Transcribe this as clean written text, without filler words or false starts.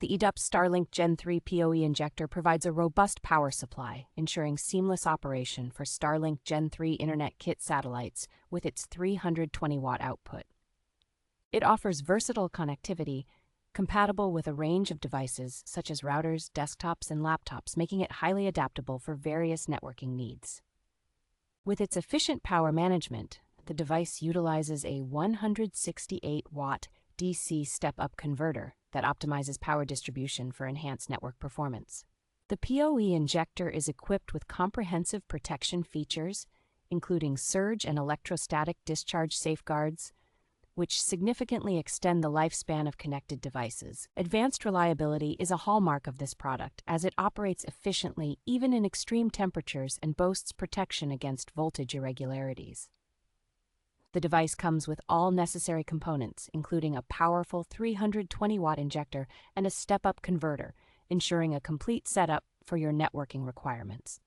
The EDUP Starlink Gen3 PoE Injector provides a robust power supply, ensuring seamless operation for Starlink Gen3 Internet Kit satellites with its 320-watt output. It offers versatile connectivity, compatible with a range of devices such as routers, desktops, and laptops, making it highly adaptable for various networking needs. With its efficient power management, the device utilizes a 168-watt DC step-up converter that optimizes power distribution for enhanced network performance. The PoE injector is equipped with comprehensive protection features, including surge and electrostatic discharge safeguards, which significantly extend the lifespan of connected devices. Advanced reliability is a hallmark of this product, as it operates efficiently even in extreme temperatures and boasts protection against voltage irregularities. The device comes with all necessary components, including a powerful 320-watt injector and a step-up converter, ensuring a complete setup for your networking requirements.